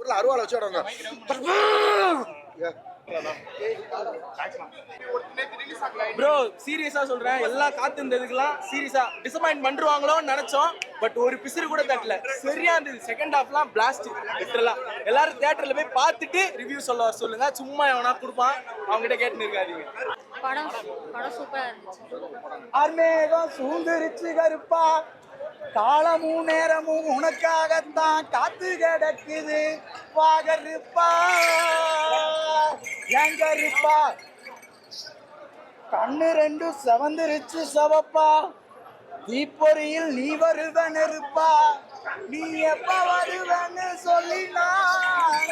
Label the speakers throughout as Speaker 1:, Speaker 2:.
Speaker 1: ஹோட்டல்ல அருவாள் வச்சுடுவாங்க.
Speaker 2: ப்ரோ சீரியஸா சொல்றேன், எல்லாம் காத்திருந்ததுக்கெல்லாம் சீரியஸா டிசப்பாயிண்ட் பண்ணிருவாங்களோன்னு நினைச்சோம். பட் ஒரு பிசிறு கூட தட்டல, சரியா இருந்தது. செகண்ட் ஹாஃப்லாம் பிளாஸ்ட் லிட்டரலா. எல்லாரும் தியேட்டர்ல போய் பார்த்துட்டு ரிவ்யூ சொல்லுங்க. சும்மா எவனா கொடுப்பான், அவங்க கிட்ட கேட்டுன்னு இருக்காதீங்க.
Speaker 3: படம் சூப்பரா இருந்துச்சு.
Speaker 4: ஆர்மேகம் சூழ்ந்துருச்சு கருப்பா, காலமும் நேரமும் உனக்காகத்தான் காத்து கிடக்குது. வாகருப்பா எங்க இருப்பா, கண்ணு ரெண்டும் செவந்துருச்சு சவப்பா, தீப்பொறியில் நீ வருவன் இருப்பா, நீ எப்ப வருவன்னு சொல்லி நான்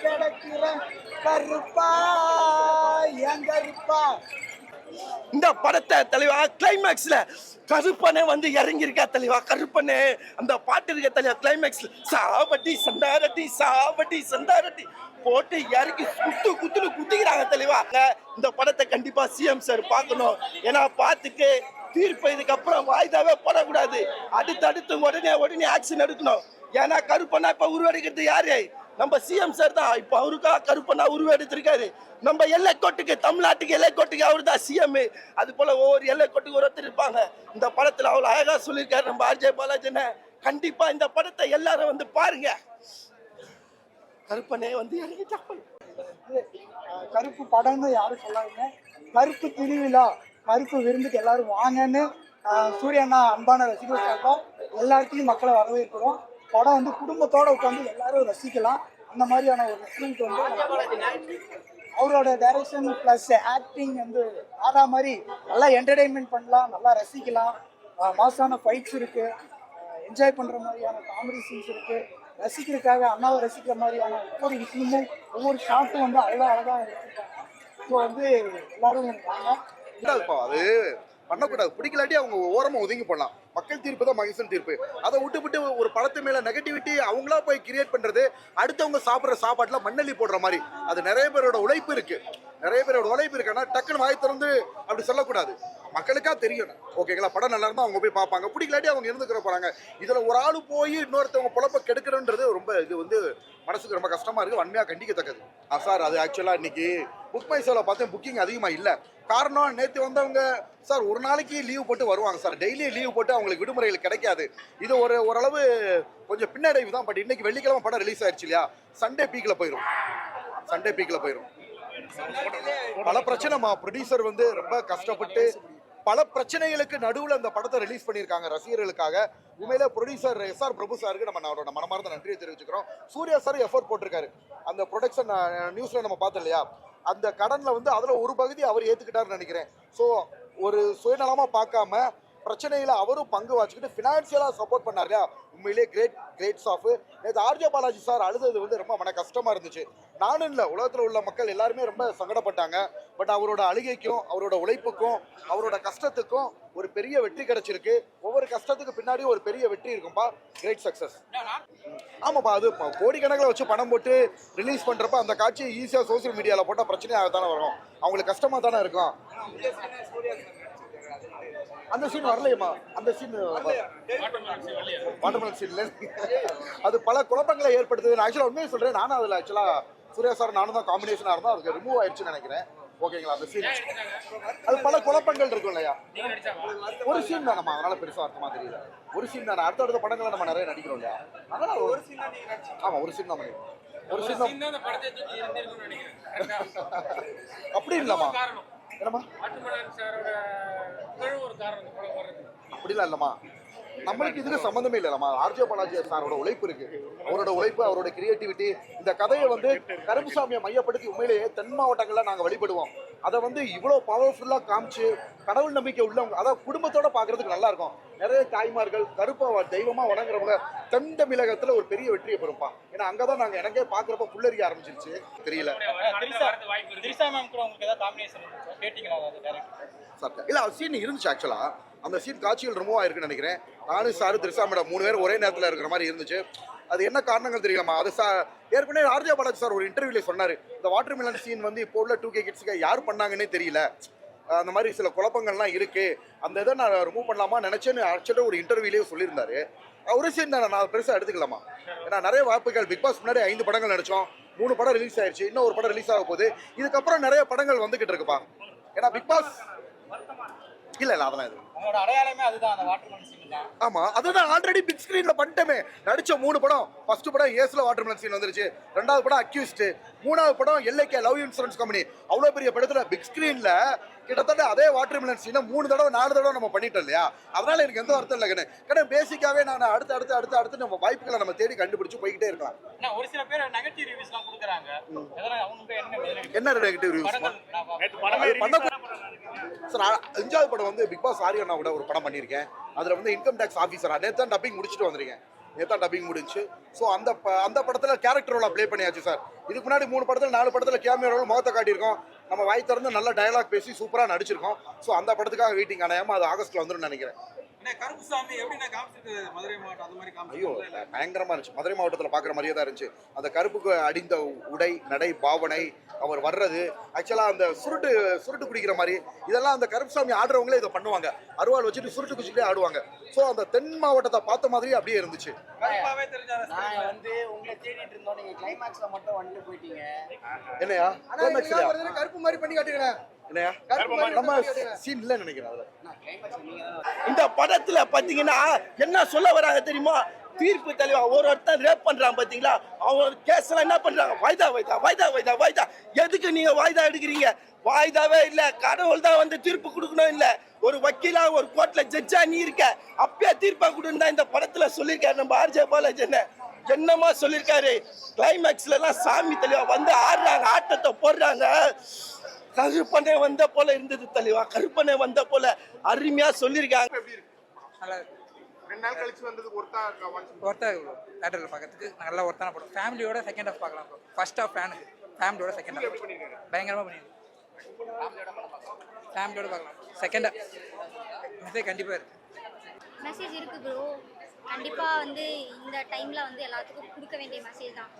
Speaker 4: கிடக்கிறேன் கருப்பா எங்க இருப்பா.
Speaker 2: இந்த படத்தை தெளிவா கிளைமேக்ஸ்ல கருப்பனே வந்து இறங்கி இருக்கா தெளிவா. கருப்பனே அந்த பாட்டு இருக்க தெளிவா. கிளைமேக்ஸ்ல சாவட்டி சந்தாரட்டி போட்டு இறக்கி குத்துன்னு குத்திக்கிறாங்க தெளிவா. இந்த படத்தை கண்டிப்பா சிஎம் சார் பார்க்கணும். ஏன்னா பார்த்துட்டு தீர்ப்பு இதுக்கப்புறம் வாய்தாவே போடக்கூடாது. அடுத்து உடனே ஆக்ஷன் எடுக்கணும். ஏன்னா கருப்பனா இப்ப உருவெடுக்கிறது யாரு? நம்ம சிஎம் சார் தான். இப்ப அவருக்காக கருப்பனா உருவெடுத்திருக்காரு. நம்ம எல்லைக்கோட்டுக்கு, தமிழ்நாட்டுக்கு எல்லைக்கோட்டுக்கு அவரு தான் சிஎம். அது போல ஒவ்வொரு எல்லைக்கோட்டுக்கு ஒருத்தர் இருப்பாங்க. இந்த படத்துல அவ்வளவு அழகா சொல்லியிருக்காரு நம்ம ஆர்ஜே பாலாஜி. கண்டிப்பா இந்த படத்தை எல்லாரும் வந்து பாருங்க. கருப்பனே வந்து இறங்கிட்டாங்க.
Speaker 4: கருப்பு படம்னு யாரும் சொல்லாதீங்க. கருப்பு திருவிழா, கருப்பு விருந்துக்கு எல்லாரும் வாங்கன்னு சூரியண்ணா அன்பான ரசிகர்களுக்காக எல்லாருக்கும் மக்களை வரவேற்கிறோம். படம் வந்து குடும்பத்தோட உட்காந்து எல்லாரும் ரசிக்கலாம். அந்த மாதிரியான ஒரு ரெஸ்டாரண்ட் வந்து அவரோட டைரக்ஷன் ப்ளஸ் ஆக்டிங் வந்து ஆதா மாதிரி நல்லா என்டர்டெயின்மெண்ட் பண்ணலாம், நல்லா ரசிக்கலாம். மாசான ஃபைட்ஸ் இருக்கு, என்ஜாய் பண்ற மாதிரியான காமெடி சீன்ஸ் இருக்கு. ரசிக்கிறதுக்காக அண்ணாவை ரசிக்கிற மாதிரியான ஒவ்வொரு விஷயமும் ஒவ்வொரு ஷாட்டும் வந்து அழகா எடுத்துருக்காங்க. ஸோ வந்து எல்லாரும்
Speaker 1: அது பண்ணக்கூடாது. பிடிக்கலாட்டி அவங்க ஓரமா ஒதுங்கி போடலாம். மக்கள் தீர்ப்பு தான் மகேசன் தீர்ப்பு. அதை விட்டு ஒரு படத்து மேல நெகட்டிவிட்டி அவங்களா போய் கிரியேட் பண்றது, அடுத்தவங்க சாப்பிட்ற சாப்பாட்டுல மண்ணெல்லி போடுற மாதிரி. அது நிறைய பேரோட உழைப்பு இருக்கு. ஆனால் டக்குன்னு வாய் திறந்து அப்படி சொல்லக்கூடாது. மக்களுக்கா தெரியும். ஓகேங்களா? படம் நல்லா இருந்தா அவங்க போய் பார்ப்பாங்க, பிடிக்கலாட்டி அவங்க இருந்துக்கிற போறாங்க. இதுல ஒரு ஆளு போய் இன்னொருத்தவங்க பொழப்ப கெடுக்கிறன்றது ரொம்ப இது வந்து மனசுக்கு ரொம்ப கஷ்டமா இருக்கு. வன்மையா கண்டிக்கத்தக்கது. சார் அது ஆக்சுவலா இன்னைக்கு புக் மை ஷோல பார்த்தேன், புக்கிங் அதிகமா இல்ல. காரணம் நேற்று வந்தவங்க சார் ஒரு நாளைக்கு லீவ் போட்டு வருவாங்க சார். டெய்லி லீவ் போட்டு அவங்களுக்கு விடுமுறைகள் கிடைக்காது. இது ஓரளவு கொஞ்சம் பின்னடைவு தான். பட் இன்னைக்கு வெள்ளிக்கிழமை படம் ரிலீஸ் ஆயிடுச்சு இல்லையா, சண்டே பீக்ல போயிடும். பல பிரச்சனை ப்ரொடியூசர் வந்து ரொம்ப கஷ்டப்பட்டு பல பிரச்சனைகளுக்கு நடுவில் அந்த படத்தை ரிலீஸ் பண்ணியிருக்காங்க ரசிகர்களுக்காக. உண்மையிலே ப்ரொடியூசர் எஸ்ஆர் பிரபு சாருக்கு நம்ம அவரோட மனமார்ந்த நன்றியை தெரிவிச்சுக்கிறோம். சூர்யா சார் எஃபோர்ட் போட்டிருக்காரு. அந்த ப்ரொடக்ஷன் நியூஸ்ல நம்ம பார்த்தோம் இல்லையா, அந்த கடன்ல வந்து அதுல ஒரு பகுதி அவர் ஏத்துக்கிட்டாருன்னு நினைக்கிறேன். ஸோ ஒரு சுயநலமா பார்க்காம பிரச்சனையில அவரும் பங்கு வச்சுக்கிட்டு ஃபினான்சியலா சப்போர்ட் பண்ணார் இல்லையா, உண்மையிலேயே கிரேட்ஸ் ஆஃப். நேற்று ஆர்ஜே பாலாஜி சார் அழுது வந்து ரொம்ப மன கஷ்டமா இருந்துச்சு. நானும் இல்லை, உலகத்தில் உள்ள மக்கள் எல்லாருமே ரொம்ப சங்கடப்பட்டாங்க. பட் அவரோட அழுகைக்கும் அவரோட உழைப்புக்கும் அவரோட கஷ்டத்துக்கும் ஒரு பெரிய வெற்றி கிடைச்சிருக்கு. ஒவ்வொரு கஷ்டத்துக்கு பின்னாடியும் ஒரு பெரிய வெற்றி இருக்கும்பா. Great success. ஆமாப்பா, அது கோடிக்கணக்கில் வச்சு பணம் போட்டு ரிலீஸ் பண்றப்ப அந்த காட்சி ஈஸியா சோசியல் மீடியாவில் போட்டால் பிரச்சனையாக தானே வரும். அவங்களுக்கு கஷ்டமா தானே இருக்கும். அந்த சீன் வரலையம்மா. அந்த சீன் வாட்டர்மெலன் சீன்ல அது பல குழப்பங்களை ஏற்படுத்துது. நான் ஆக்சுவலாக உண்மையை சொல்றேன். நானும் அதில் ஆக்சுவலாக சூர்யா சார் நானும் தான் காம்பினேஷனாக இருந்தோம். அதுக்கு ரிமூவ் ஆயிடுச்சுன்னு நினைக்கிறேன். ஓகேங்களா? அந்த சீன் அது பல குழப்பங்கள் இருக்கும் இல்லையா. ஒரு சீன் தானம்மா, அதனால பெருசாக அர்த்தமா தெரியல. ஒரு சீன் தானே. அடுத்த படங்களை நம்ம நிறைய நடிக்கிறோம் இல்லையா, அதனால ஒரு சீன் தான். ஆமா, ஒரு சீன் தான் பண்ணிடுவோம். ஒரு சீன் தான் அப்படி இல்லம்மா. என்னம்மா அப்படிலாம் இல்லம்மா, நம்மளுக்கு இதுக்கு சம்மந்தமே இல்லைம்மா. ஆர்ஜே பாலாஜி சாரோட உழைப்பு இருக்கு. அவரோட உழைப்பு, அவரோட கிரியேட்டிவிட்டி. இந்த கதையை வந்து கருப்புசாமியை மையப்படுத்தி உண்மையிலேயே தென் மாவட்டங்கள்ல நாங்க வழிபடுவோம். அதை வந்து இவ்வளவு பவர்ஃபுல்லா காமிச்சு கடவுள் நம்பிக்கை உள்ளவங்க, அதாவது குடும்பத்தோட பாக்குறதுக்கு நல்லா இருக்கும். நிறைய தாய்மார்கள் கருப்பை தெய்வமா வணங்குறவங்க தென் தமிழகத்துல ஒரு பெரிய வெற்றியை பெறும்பா. ஏன்னா அங்கதான் நாங்க எனக்கே பாக்குறப்ப புல்லறிய ஆரம்பிச்சிருச்சு. தெரியல இல்ல சீன் இருந்துச்சு. ஆக்சுவலா அந்த சீன் காட்சிகள் ரிமூவ் ஆயிருக்குன்னு நினைக்கிறேன். நானும் சாரு திரிசா மேடம் 3 பேர் ஒரே நேரத்தில் இருக்கிற மாதிரி இருந்துச்சு. அது என்ன காரணங்கள் தெரியலாமா. அது ஏற்கனவே ஆர்ஜே பாலாஜி சார் ஒரு இன்டர்வியூல சொன்னாரு, இந்த வாட்டர் மெலன் சீன் வந்து இப்போ உள்ள 2K கிட்ஸ்க்கு யார் பண்ணாங்கன்னே தெரியல, அந்த மாதிரி சில குழப்பங்கள்லாம் இருக்கு, அந்த இதை நான் ரிமூவ் பண்ணலாமா நினைச்சேன்னு ஆக்சுவலாக ஒரு இன்டர்வியூலேயே சொல்லியிருந்தாரு. ஒரு சீன் தானே, நான் பெருசாக எடுத்துக்கலாமா? ஏன்னா நிறைய வாய்ப்புகள். பிக் பாஸ் முன்னாடி 5 படங்கள் நடிச்சோம், 3 படம் ரிலீஸ் ஆயிடுச்சு, இன்னும் ஒரு படம் ரிலீஸ் ஆக போகுது. இதுக்கப்புறம் நிறைய படங்கள் வந்துகிட்டு இருக்குப்பா. ஏன்னா பிக் பாஸ் இல்ல அதெல்லாம் இது
Speaker 5: உங்களோட அடையாளமே அதுதான், அந்த வாட்டர்மெலன் சீன் தான்.
Speaker 1: ஆமா, அதுதான் ஆல்ரெடி பிக் ஸ்கிரீன்ல பண்ணிட்டோமே. நடிச்ச 3 படம். ஃபர்ஸ்ட் படம் ஏஸ்ல வாட்டர்மெலன் சீன் வந்துருச்சு, 2வது படம் அக்யூஸ்ட், 3வது படம் எல்ஐகே லவ் இன்சூரன்ஸ் கம்பெனி. அவ்வளவு பெரிய படத்துல பிக் ஸ்கிரீன்ல கிட்டத்தட்ட அதே வாட்டர்மெலன் சீனை 3 தடவை 4 தடவை நம்ம பண்ணிட்டோம் இல்லையா? அதனால எனக்கு எந்த அர்த்தம் இல்லை கண்ணு. பேசிக்காவே நான் அடுத்து நம்ம வாய்ப்புகளை நம்ம தேடி கண்டுபிடிச்சு போய்கிட்டே இருக்கலாம்.
Speaker 5: ஒரு சில பேர் நெகட்டிவ் ரிவ்யூஸ்லாம் கொடுக்குறாங்க. அதெல்லாம் அவங்களுக்கு
Speaker 1: என்ன நெகட்டிவ் ரிவ்யூஸ்? சார் 5வது படம் வந்து பிக் பாஸ் ஆரியண்ணா கூட ஒரு படம் பண்ணியிருக்கேன். அதில் வந்து இன்கம் டேக்ஸ் ஆஃபீஸரா நேற்று தான் டப்பிங் முடிச்சுட்டு வந்திருக்கேன். நேற்று டப்பிங் முடிஞ்சு. ஸோ அந்த படத்தில் கேரக்டர் ரோலாக ப்ளே பண்ணியாச்சு சார். இதுக்கு முன்னாடி 3 படத்தில் 4 படத்தில் கேமியோ ரோல் முகத்தை காட்டியிருக்கோம். நம்ம வாய் திறந்து நல்ல டயலாக் பேசி சூப்பராக நடிச்சிருக்கோம். ஸோ அந்த படத்துக்காக வெயிட்டிங். அணையாம அது ஆகஸ்ட்ல வந்துடும் நினைக்கிறேன்.
Speaker 5: கருப்புசாமி எப்படி காமிச்சிட்டு மதுரை மாவட்டம் அது மாதிரி
Speaker 1: ஐயோ பயங்கரமா இருந்துச்சு. மதுரை மாவட்டத்தில் பார்க்குற மாதிரியே தான் இருந்துச்சு. அந்த கருப்புக்கு அடிந்த உடை, நடை, பாவனை, அவர் வர்றது, ஆக்சுவலாக அந்த சுருட்டு குடிக்கிற மாதிரி இதெல்லாம் அந்த கருப்புசாமி ஆடுறவங்களே இதை பண்ணுவாங்க. அருவாள் வச்சுட்டு சுருட்டு குச்சிக்கிட்டே ஆடுவாங்க. ஸோ அந்த தென் மாவட்டத்தை பார்த்த மாதிரி அப்படியே இருந்துச்சு.
Speaker 6: நான் வந்து உங்களை தேடிட்டு இருந்தோம், நீங்க கிளைமாக்ஸ்ல மட்டும் வந்துட்டு போயிட்டீங்க.
Speaker 1: என்னையா
Speaker 4: கருப்பு மாதிரி பண்ணி காட்டுகிறேன்.
Speaker 1: என்னையா நம்ம சீன் இல்லைன்னு நினைக்கிறேன். அதுல
Speaker 2: இந்த படத்துல பாத்தீங்கன்னா என்ன சொல்ல வராங்க தெரியுமா? தீர்ப்பு தெளிவா ஒருத்தன் ரேப் பண்றான் பாத்தீங்களா, அவங்க கேஸ் எல்லாம் என்ன பண்றாங்க? வாய்தா. எதுக்கு நீங்க வாய்தா எடுக்கிறீங்க? வாய்தாவே இல்ல, கடவுள் தான் வந்து தீர்ப்பு கொடுக்கணும். இல்ல ஒரு வக்கீலா ஒரு கோர்ட்ல ஜட்ஜா நீ இருக்க, அப்பயே தீர்ப்பா கொடுன்னு தான் இந்த படத்துல சொல்லியிருக்காரு நம்ம ஆர்ஜே பாலாஜி. என்னமா சொல்லியிருக்காரு? கிளைமேக்ஸ்ல எல்லாம் சாமி தெளிவா வந்து ஆடுறாங்க, ஆட்டத்தை போடுறாங்க. கருப்பனே வந்த போல இருந்தது தெளிவா, கருப்பனே வந்த போல அருமையா சொல்லியிருக்காங்க.
Speaker 7: 2 நாள் கழிச்சு வந்தது ஒருத்தா
Speaker 8: தேட்டரில் பார்க்கறதுக்கு நல்ல ஒருத்தான படம். ஃபேமிலியோட செகண்ட் ஹாஃப் பார்க்கலாம். ஃபர்ஸ்ட் ஹாஃப் ஃபேமிலியோட செகண்ட் ஹாஃப் பயங்கரமாக பண்ணிடுங்க. ஃபேமிலியோட பார்க்கலாம். செகண்ட் ஹாஃப் மெசேஜ் கண்டிப்பாக இருக்குது.
Speaker 3: மெசேஜ் இருக்கு ப்ரோ. கண்டிப்பாக வந்து இந்த டைமில் வந்து எல்லாத்துக்கும் கொடுக்க வேண்டிய மெசேஜ் தான்.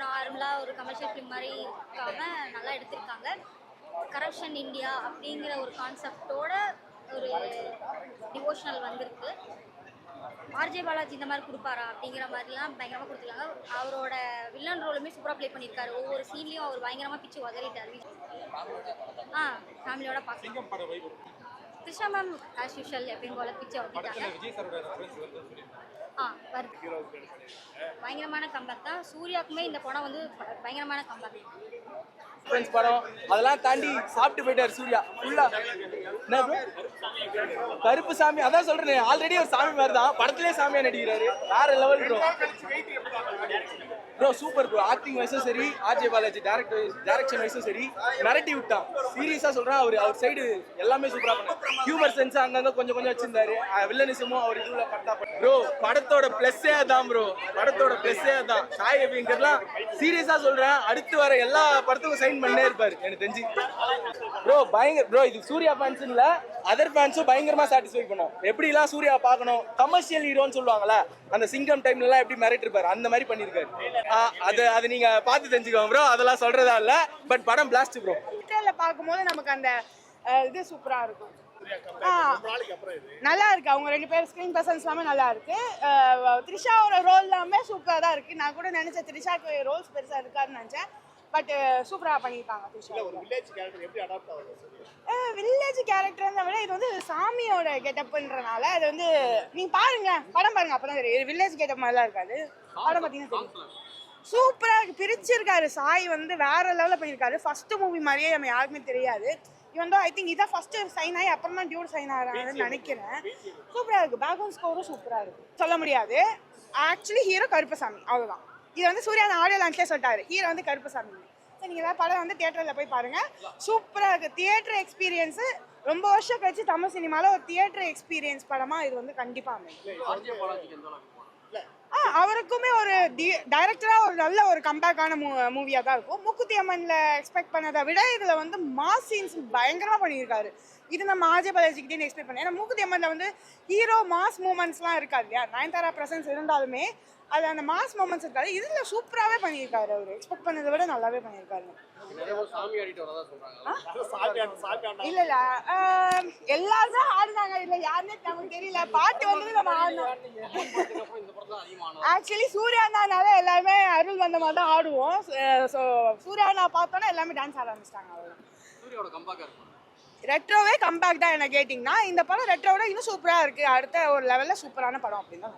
Speaker 3: நார்மலாக ஒரு கமர்ஷியல் ஃபிலிம் மாதிரி இருக்காம நல்லா எடுத்திருக்காங்க. கரப்ஷன் இந்தியா அப்படிங்கிற ஒரு கான்செப்டோட ஒரு டிவோஷனல் வந்திருக்கு. ஆர்ஜே பாலாஜி இந்த மாதிரி கொடுப்பாரா அப்படிங்கிற மாதிரிலாம் பயங்கரமாக கொடுத்துருக்காங்க. அவரோட வில்லன் ரோலுமே சூப்பராக ப்ளே பண்ணியிருக்காரு. ஒவ்வொரு சீன்லேயும் அவர் பயங்கரமாக பிச்சு உதறிட்டார். ஃபேமிலியோட பார்க்கலாம். த்ரிஷா மேம் ஆஸ் யூஷுவல் எப்பயும் போல பிச்சு உதறிட்டாங்க. வருது. பயங்கரமான கம்பேக் தான். சூர்யாவுக்குமே இந்த படம் வந்து பயங்கரமான கம்பேக்.
Speaker 6: ஃப்ரெண்ட்ஸ் படம் அதெல்லாம் தாண்டி சாப்பிட்டு போயிட்டார் சூர்யா ஃபுல்லா. என்ன ப்ரோ கருப்பு சாமி? அதான் சொல்றேன், ஆல்ரெடி ஒரு சாமி மாதிரி தான், படத்திலே சாமியா நடிக்கிறாரு. வேற level bro super bro. Acting வைஸும் சரி, ஆர்ஜே பாலாஜி டைரக்ஷன் வைஸும் சரி, மிரட்டி விட்டான். சீரியஸா சொல்றேன், அவர் சைடு எல்லாமே சூப்பரா பண்ணாரு. ஹியூமர் சென்ஸ் அங்கங்க கொஞ்சம் வச்சிருந்தாரு. வில்லனிசமும் அவர் இதுல கரெக்டா ப்ரோ. படத்தோட பிளஸ்ஸே அதான் ப்ரோ, படத்தோட பிளஸ்ஸே அதான். சாய் அப்படிங்கிறதுலாம் சீரியஸா சொல்றேன், அடுத்து வர எல்லா படத்துக்கும் சைன் பண்ணே இருப்பாரு எனக்கு தெரிஞ்சு. ப்ரோ பயங்கர ப்ரோ. இது சூர்யா ஃபேன்ஸ் இல்ல, அதர் ஃபேன்ஸும் பயங்கரமா சாட்டிஸ்ஃபை பண்ணும். எப்படிலாம் சூர்யா பார்க்கணும், கமர்ஷியல் ஹீரோன்னு சொல்லுவாங்கல்ல, அந்த சிங்கம் டைம்ல எல்லாம் எப்படி மிரட்டி இருப்பாரு அந்த மாதிரி பண்ணிருக்காரு. அது நீங்க பார்த்து தெரிஞ்சுக்கோங்க ப்ரோ. அதெல்லாம் சொல்றதா இல்ல, பட் படம் பிளாஸ்ட் ப்ரோ.
Speaker 9: தியேட்டர்ல பார்க்கும்போது நமக்கு அந்த இது சூப்பரா இருக்கும். நல்லா இருக்கு. அவங்க 2 பேர் ஸ்கிரீன் பிரசன்ஸ் எல்லாமே நல்லா இருக்கு. த்ரிஷாவோட ரோல் எல்லாமே சூப்பரா தான் இருக்கு. நான் கூட நினைச்சேன் த்ரிஷாக்கு ரோல்ஸ் பெருசா இருக்காருன்னு நினைச்சேன். பட் சூப்பரா பண்ணிருக்காங்க. வில்லேஜ் கேரக்டர் விட இது வந்து சாமியோட கெட்டப்ன்றனால அது வந்து நீங்க பாருங்க, படம் பாருங்க, அப்பதான் தெரியும். வில்லேஜ் கெட்டப் மாதிரிலாம் இருக்காது. படம் பாத்தீங்கன்னா தெரியும். சூப்பரா இருக்கு. பிரிச்சிருக்காரு சாய் வந்து வேற லெவலில் பண்ணியிருக்காரு. ஃபர்ஸ்ட் மூவி மாதிரியே நம்ம யாருக்குமே தெரியாது. இவன் தான் ஐ திங்க் இதான் ஃபர்ஸ்ட் சைன் ஆகி அப்புறம் தான் டியூட் சைன் ஆகிறாங்கன்னு நினைக்கிறேன். சூப்பரா இருக்கு. பேக்ரவுண்ட் ஸ்கோரும் சூப்பரா இருக்கு. சொல்ல முடியாது. ஆக்சுவலி ஹீரோ கருப்பசாமி, அவ்வளவுதான். இது வந்து சூர்யா ஆடியோ லான்ச்லேயே சொல்லிட்டாரு, ஹீரோ வந்து கருப்பசாமி. சரி, நீங்க ஏதாவது படம் வந்து தியேட்டர்ல போய் பாருங்க, சூப்பரா இருக்கு. தியேட்டர் எக்ஸ்பீரியன்ஸ் ரொம்ப வருஷம் கழிச்சு தமிழ் சினிமால ஒரு தியேட்டர் எக்ஸ்பீரியன்ஸ் படமா இது வந்து கண்டிப்பா அமையும். அவருக்குமே ஒரு டைரக்டரா ஒரு நல்ல ஒரு கம்பேக்கான மூவியா தான் இருக்கும். மூக்குத்தி அம்மன்ல எக்ஸ்பெக்ட் பண்ணதை விட இதுல வந்து மாஸ் சீன்ஸ் பயங்கரமா பண்ணியிருக்காரு. இது நம்ம ஆர்ஜே பாலாஜிக்கிட்டே எக்ஸ்பெக்ட் பண்ணேன். ஏன்னா மூக்குத்தி அம்மன்ல வந்து ஹீரோ மாஸ் மூமெண்ட்ஸ்லாம் இருக்காது இல்லையா? நயன்தாரா பிரசன்ஸ் இருந்தாலுமே அது அந்த மாஸ் மொமெண்ட்ஸ் இருக்காது. இதுல சூப்பராகவே பண்ணியிருக்காரு அவர். எக்ஸ்பெக்ட் பண்ணதை விட நல்லாவே பண்ணியிருக்காரு. இல்ல இல்ல எல்லாருமே ஆடுனாங்க. இல்ல யாருன்னே நமக்கு தெரியல. பாட்டு வந்து நம்ம ஆடணும். ஆக்சுவலி சூர்யா அண்ணானால எல்லாருமே அருள் வந்த மாதிரி தான் ஆடுவோம். ஸோ சூர்யா அண்ணா பார்த்தோன்னா எல்லாமே டான்ஸ் ஆட ஆரம்பிச்சிட்டாங்க. அவ்வளோ ரெட்ரோவே கம்பேக் தான் என்ன கேட்டிங்கன்னா. இந்த படம் ரெட்ரோவோட இன்னும் சூப்பராக இருக்குது. அடுத்த ஒரு லெவலில் சூப்பரான படம் அப்படின்னு தான்